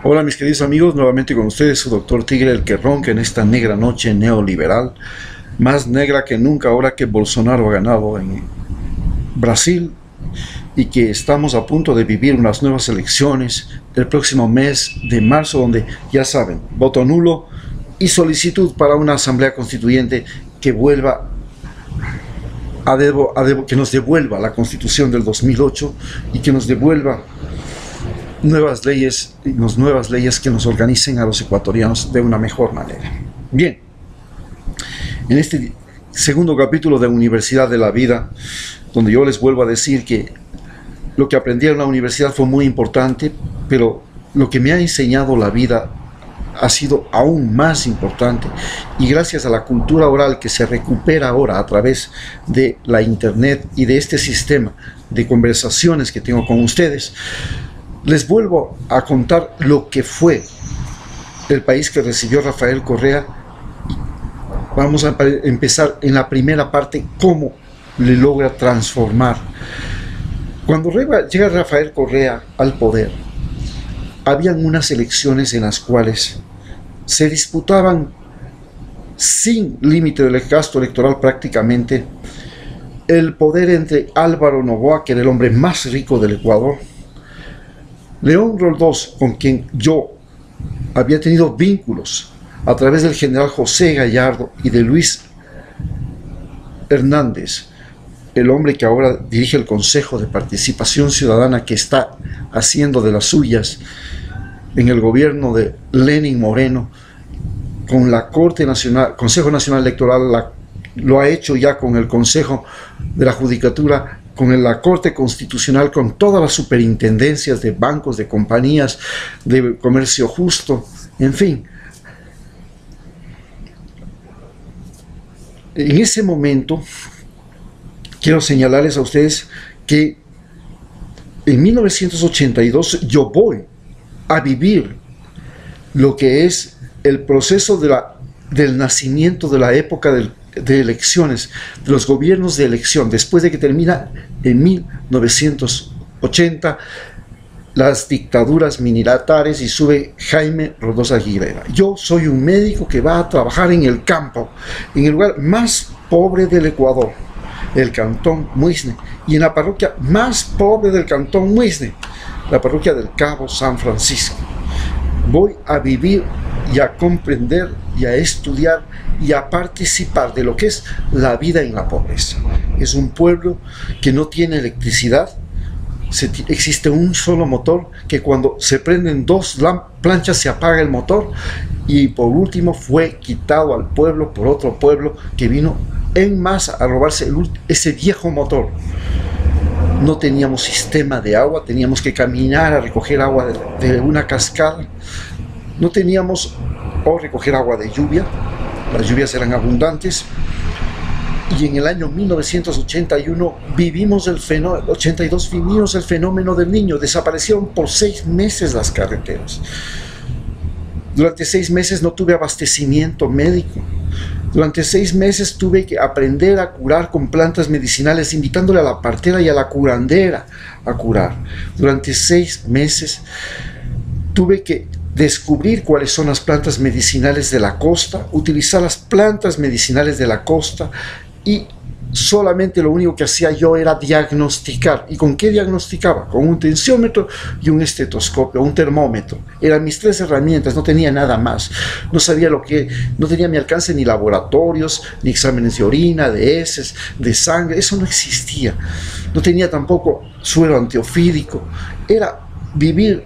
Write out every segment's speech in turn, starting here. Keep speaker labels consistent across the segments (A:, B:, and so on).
A: Hola mis queridos amigos, nuevamente con ustedes su doctor Tigre, el que ronca en esta negra noche neoliberal, más negra que nunca ahora que Bolsonaro ha ganado en Brasil y que estamos a punto de vivir unas nuevas elecciones el próximo mes de marzo, donde ya saben, voto nulo y solicitud para una asamblea constituyente que vuelva que nos devuelva la constitución del 2008 y que nos devuelva nuevas leyes que nos organicen a los ecuatorianos de una mejor manera. Bien, en este segundo capítulo de Universidad de la Vida, donde yo les vuelvo a decir que lo que aprendí en la universidad fue muy importante, pero lo que me ha enseñado la vida ha sido aún más importante, y gracias a la cultura oral que se recupera ahora a través de la internet y de este sistema de conversaciones que tengo con ustedes, les vuelvo a contar lo que fue el país que recibió Rafael Correa. Vamos a empezar en la primera parte, cómo le logra transformar. Cuando llega Rafael Correa al poder, habían unas elecciones en las cuales se disputaban sin límite del gasto electoral prácticamente el poder entre Álvaro Noboa, que era el hombre más rico del Ecuador, León Roldós, con quien yo había tenido vínculos a través del general José Gallardo, y de Luis Hernández, el hombre que ahora dirige el Consejo de Participación Ciudadana, que está haciendo de las suyas en el gobierno de Lenín Moreno, con la Corte Nacional, Consejo Nacional Electoral, lo ha hecho ya con el Consejo de la Judicatura, con la Corte Constitucional, con todas las superintendencias de bancos, de compañías, de comercio justo, en fin. En ese momento, quiero señalarles a ustedes que en 1982 yo voy a vivir lo que es el proceso del nacimiento de la época de elecciones, de los gobiernos de elección, después de que termina en 1980 las dictaduras militares y sube Jaime Rodós Aguilera. Yo soy un médico que va a trabajar en el campo, en el lugar más pobre del Ecuador, el Cantón Muisne, y en la parroquia más pobre del Cantón Muisne, la parroquia del Cabo San Francisco. Voy a vivir y a comprender y a estudiar y a participar de lo que es la vida en la pobreza. Es un pueblo que no tiene electricidad, existe un solo motor, que cuando se prenden dos planchas se apaga el motor, y por último fue quitado al pueblo por otro pueblo que vino en masa a robarse ese viejo motor. No teníamos sistema de agua, teníamos que caminar a recoger agua de una cascada, no teníamos o recoger agua de lluvia, las lluvias eran abundantes, y en el año 1981 vivimos 82 vivimos el fenómeno del Niño. Desaparecieron por 6 meses las carreteras. Durante 6 meses no tuve abastecimiento médico. Durante 6 meses tuve que aprender a curar con plantas medicinales, invitándole a la partera y a la curandera a curar. Durante 6 meses tuve que descubrir cuáles son las plantas medicinales de la costa, utilizar las plantas medicinales de la costa, y solamente lo único que hacía yo era diagnosticar. ¿Y con qué diagnosticaba? Con un tensiómetro y un estetoscopio, un termómetro. Eran mis 3 herramientas, no tenía nada más. No sabía no tenía a mi alcance ni laboratorios, ni exámenes de orina, de heces, de sangre, eso no existía. No tenía tampoco suero antiofídico. Era vivir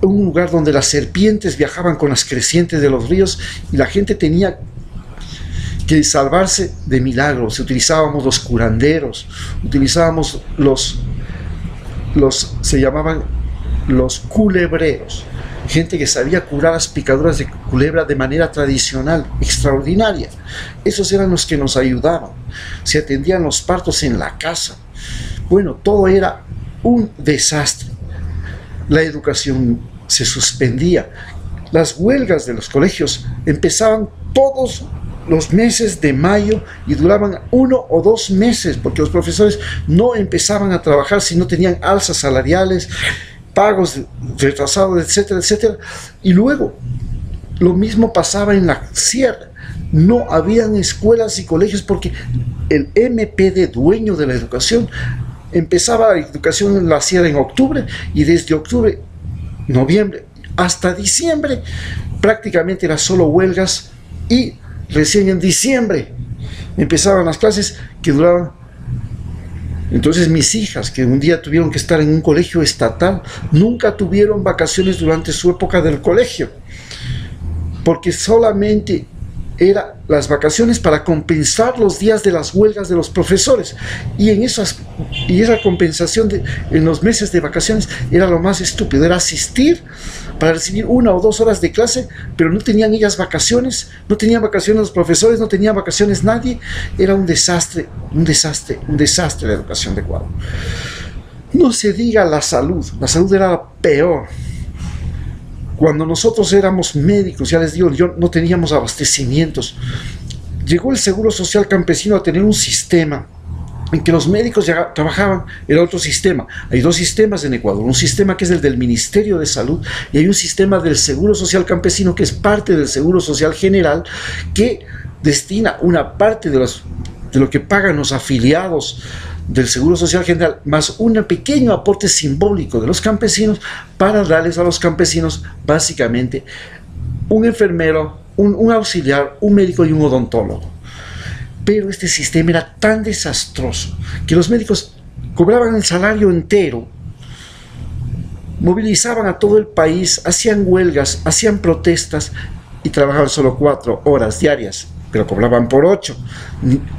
A: en un lugar donde las serpientes viajaban con las crecientes de los ríos y la gente tenía que salvarse de milagros. Utilizábamos los curanderos, utilizábamos se llamaban los culebreros, gente que sabía curar las picaduras de culebra de manera tradicional, extraordinaria. Esos eran los que nos ayudaban. Se atendían los partos en la casa. Bueno, todo era un desastre. La educación se suspendía. Las huelgas de los colegios empezaban todos los meses de mayo y duraban 1 o 2 meses, porque los profesores no empezaban a trabajar si no tenían alzas salariales, pagos retrasados, etcétera, etcétera. Y luego, lo mismo pasaba en la sierra. No habían escuelas y colegios porque el MPD, dueño de la educación, empezaba la educación en la sierra en octubre, y desde octubre, noviembre hasta diciembre prácticamente era solo huelgas, y recién en diciembre empezaban las clases que duraban. Entonces mis hijas, que un día tuvieron que estar en un colegio estatal, nunca tuvieron vacaciones durante su época del colegio, porque solamente eran las vacaciones para compensar los días de las huelgas de los profesores, y esa compensación en los meses de vacaciones era lo más estúpido, era asistir para recibir 1 o 2 horas de clase, pero no tenían ellas vacaciones, no tenían vacaciones los profesores, no tenían vacaciones nadie. Era un desastre, un desastre, un desastre la educación de Ecuador. No se diga la salud era la peor. Cuando nosotros éramos médicos, ya les digo, no teníamos abastecimientos. Llegó el Seguro Social Campesino a tener un sistema en que los médicos ya trabajaban. Era otro sistema. Hay 2 sistemas en Ecuador, un sistema que es el del Ministerio de Salud, y hay un sistema del Seguro Social Campesino que es parte del Seguro Social General, que destina una parte de lo que pagan los afiliados del Seguro Social General, más un pequeño aporte simbólico de los campesinos, para darles a los campesinos básicamente un enfermero, un auxiliar, un médico y un odontólogo. Pero este sistema era tan desastroso que los médicos cobraban el salario entero, movilizaban a todo el país, hacían huelgas, hacían protestas y trabajaban solo 4 horas diarias, pero cobraban por 8.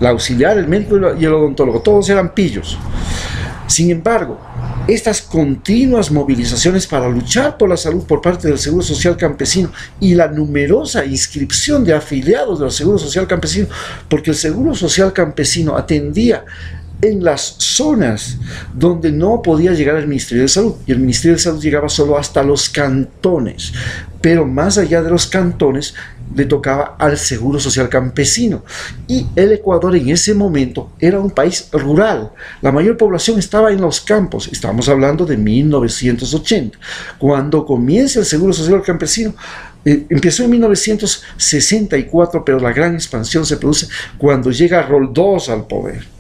A: El auxiliar, el médico y el odontólogo, todos eran pillos. Sin embargo, estas continuas movilizaciones para luchar por la salud por parte del Seguro Social Campesino y la numerosa inscripción de afiliados del Seguro Social Campesino, porque el Seguro Social Campesino atendía en las zonas donde no podía llegar el Ministerio de Salud, y el Ministerio de Salud llegaba solo hasta los cantones, pero más allá de los cantones le tocaba al Seguro Social Campesino. Y el Ecuador en ese momento era un país rural, la mayor población estaba en los campos. Estamos hablando de 1980, cuando comienza el Seguro Social Campesino. Empezó en 1964, pero la gran expansión se produce cuando llega Roldós al poder.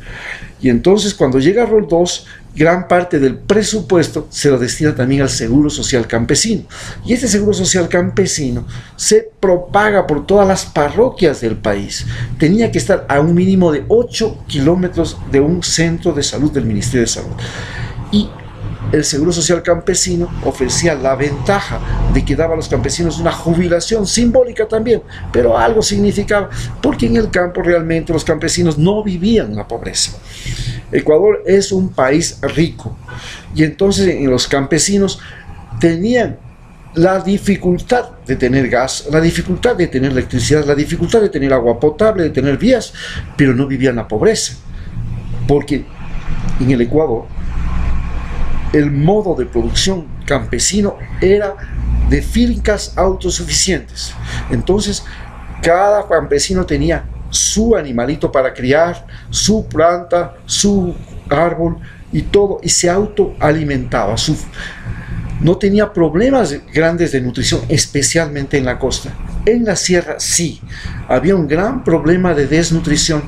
A: Y entonces, cuando llega Roldós, gran parte del presupuesto se lo destina también al Seguro Social Campesino. Y este Seguro Social Campesino se propaga por todas las parroquias del país. Tenía que estar a un mínimo de 8 kilómetros de un centro de salud del Ministerio de Salud. Y el Seguro Social Campesino ofrecía la ventaja de que daba a los campesinos una jubilación simbólica también, pero algo significaba, porque en el campo realmente los campesinos no vivían la pobreza. Ecuador es un país rico, y entonces en los campesinos tenían la dificultad de tener gas, la dificultad de tener electricidad, la dificultad de tener agua potable, de tener vías, pero no vivían la pobreza, porque en el Ecuador el modo de producción campesino era de fincas autosuficientes. Entonces, cada campesino tenía su animalito para criar, su planta, su árbol y todo, y se autoalimentaba. No tenía problemas grandes de nutrición, especialmente en la costa. En la sierra sí, había un gran problema de desnutrición,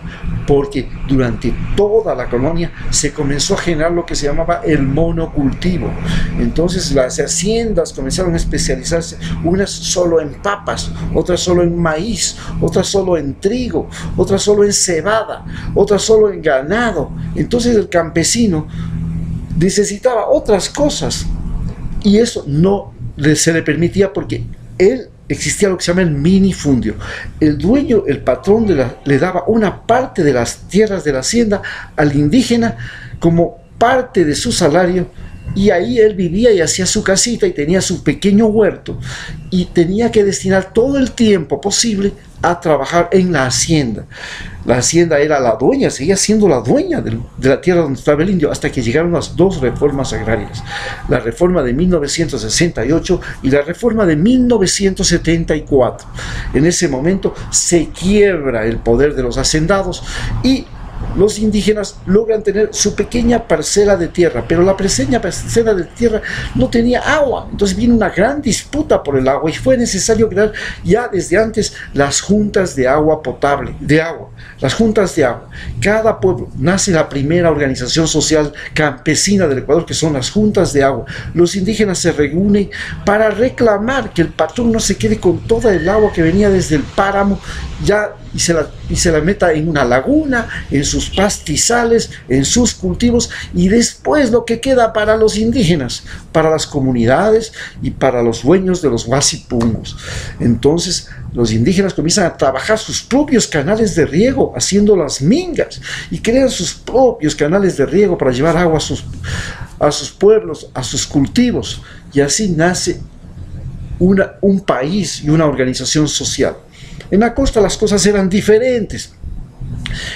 A: porque durante toda la colonia se comenzó a generar lo que se llamaba el monocultivo. Entonces las haciendas comenzaron a especializarse, unas solo en papas, otras solo en maíz, otras solo en trigo, otras solo en cebada, otras solo en ganado. Entonces el campesino necesitaba otras cosas, y eso no se le permitía, porque existía lo que se llama el minifundio. El dueño, el patrón le daba una parte de las tierras de la hacienda al indígena como parte de su salario, y ahí él vivía y hacía su casita y tenía su pequeño huerto, y tenía que destinar todo el tiempo posible a trabajar en la hacienda. La hacienda era la dueña, seguía siendo la dueña de la tierra donde estaba el indio, hasta que llegaron las 2 reformas agrarias, la reforma de 1968 y la reforma de 1974. En ese momento se quiebra el poder de los hacendados, y los indígenas logran tener su pequeña parcela de tierra, pero la pequeña parcela de tierra no tenía agua. Entonces viene una gran disputa por el agua y fue necesario crear ya desde antes las juntas de agua potable, las juntas de agua. Cada pueblo nace la primera organización social campesina del Ecuador, que son las juntas de agua. Los indígenas se reúnen para reclamar que el patrón no se quede con toda el agua que venía desde el páramo ya y se la meta en una laguna, en sus pastizales, en sus cultivos, y después lo que queda para los indígenas, para las comunidades y para los dueños de los huasipungos. Entonces los indígenas comienzan a trabajar sus propios canales de riego, haciendo las mingas, y crean sus propios canales de riego para llevar agua a sus pueblos, a sus cultivos, y así nace un país y una organización social. En la costa las cosas eran diferentes.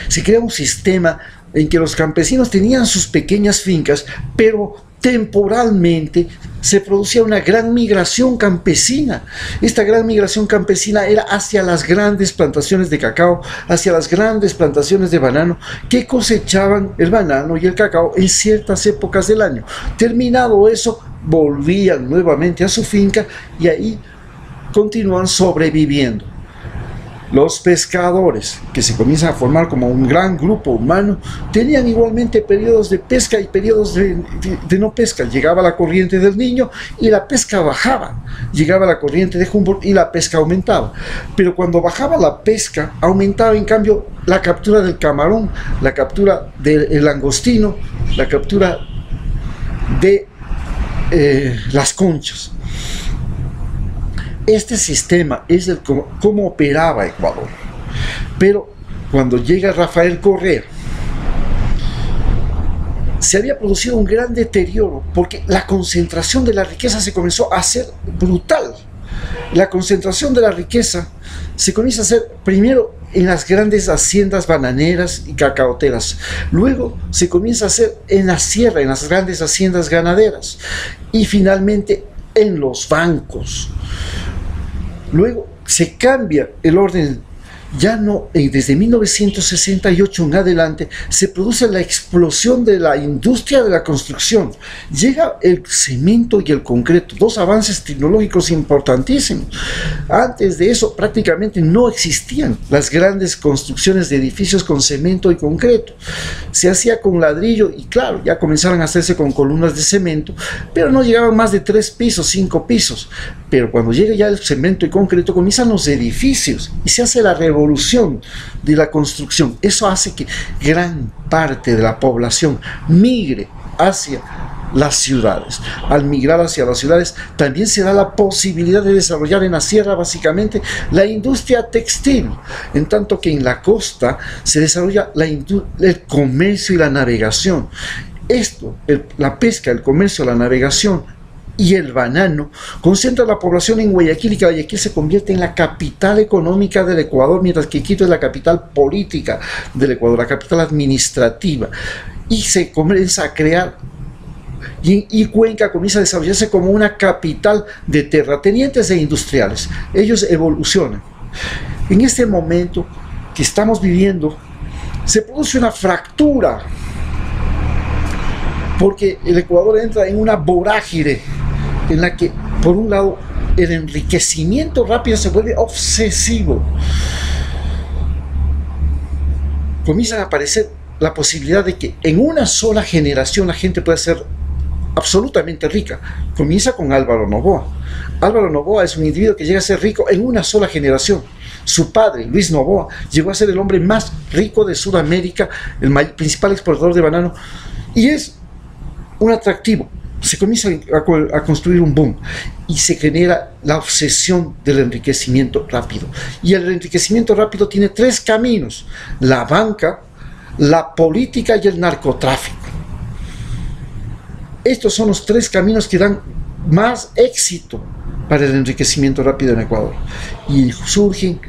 A: Se crea un sistema en que los campesinos tenían sus pequeñas fincas, pero temporalmente se producía una gran migración campesina. Esta gran migración campesina era hacia las grandes plantaciones de cacao, hacia las grandes plantaciones de banano, que cosechaban el banano y el cacao en ciertas épocas del año. Terminado eso, volvían nuevamente a su finca y ahí continúan sobreviviendo. Los pescadores, que se comienzan a formar como un gran grupo humano, tenían igualmente periodos de pesca y periodos de no pesca. Llegaba la corriente del Niño y la pesca bajaba. Llegaba la corriente de Humboldt y la pesca aumentaba. Pero cuando bajaba la pesca, aumentaba en cambio la captura del camarón, la captura del langostino, la captura de las conchas. Este sistema es cómo operaba Ecuador. Pero cuando llega Rafael Correa, se había producido un gran deterioro porque la concentración de la riqueza se comenzó a hacer brutal. La concentración de la riqueza se comienza a hacer primero en las grandes haciendas bananeras y cacaoteras. Luego se comienza a hacer en la sierra, en las grandes haciendas ganaderas. Y finalmente en los bancos. Luego se cambia el orden, ya no, desde 1968 en adelante, se produce la explosión de la industria de la construcción. Llega el cemento y el concreto, dos avances tecnológicos importantísimos. Antes de eso prácticamente no existían las grandes construcciones de edificios con cemento y concreto. Se hacía con ladrillo y claro, ya comenzaron a hacerse con columnas de cemento, pero no llegaban más de 3 pisos, 5 pisos. Pero cuando llega ya el cemento y concreto, comienzan los edificios y se hace la revolución de la construcción. Eso hace que gran parte de la población migre hacia las ciudades. Al migrar hacia las ciudades también se da la posibilidad de desarrollar en la sierra básicamente la industria textil, en tanto que en la costa se desarrolla el comercio y la navegación. Esto, la pesca, el comercio, la navegación y el banano concentra la población en Guayaquil, y que Guayaquil se convierte en la capital económica del Ecuador, mientras que Quito es la capital política del Ecuador, la capital administrativa, y se comienza a crear y Cuenca comienza a desarrollarse como una capital de terratenientes e industriales. Ellos evolucionan. En este momento que estamos viviendo se produce una fractura, porque el Ecuador entra en una vorágine en la que, por un lado, el enriquecimiento rápido se vuelve obsesivo. Comienza a aparecer la posibilidad de que en una sola generación la gente pueda ser absolutamente rica. Comienza con Álvaro Noboa. Álvaro Noboa es un individuo que llega a ser rico en una sola generación. Su padre, Luis Noboa, llegó a ser el hombre más rico de Sudamérica, el principal exportador de banano, y es un atractivo. Se comienza a construir un boom y se genera la obsesión del enriquecimiento rápido. Y el enriquecimiento rápido tiene 3 caminos: la banca, la política y el narcotráfico. Estos son los 3 caminos que dan más éxito para el enriquecimiento rápido en Ecuador. Y surge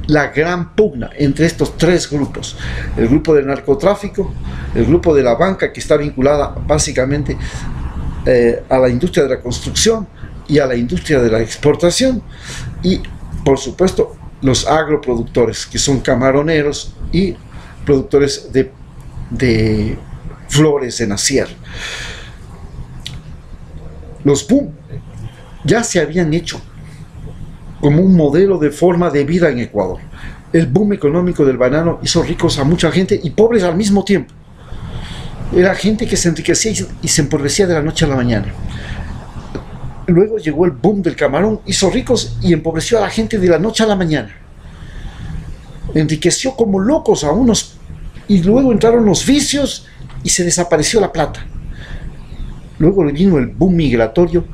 A: la gran pugna entre estos 3 grupos: el grupo del narcotráfico, el grupo de la banca, que está vinculada básicamente a la industria de la construcción y a la industria de la exportación, y por supuesto los agroproductores, que son camaroneros y productores de de flores de Nasier. Los boom ya se habían hecho como un modelo de forma de vida en Ecuador. El boom económico del banano hizo ricos a mucha gente y pobres al mismo tiempo. Era gente que se enriquecía y se empobrecía de la noche a la mañana. Luego llegó el boom del camarón, hizo ricos y empobreció a la gente de la noche a la mañana. Enriqueció como locos a unos, y luego entraron los vicios y se desapareció la plata. Luego vino el boom migratorio.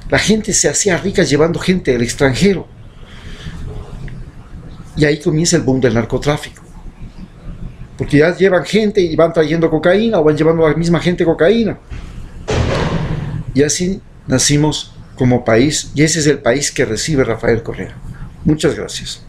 A: La gente se hacía rica llevando gente del extranjero. Y ahí comienza el boom del narcotráfico. Porque ya llevan gente y van trayendo cocaína o van llevando a la misma gente cocaína. Y así nacimos como país, y ese es el país que recibe Rafael Correa. Muchas gracias.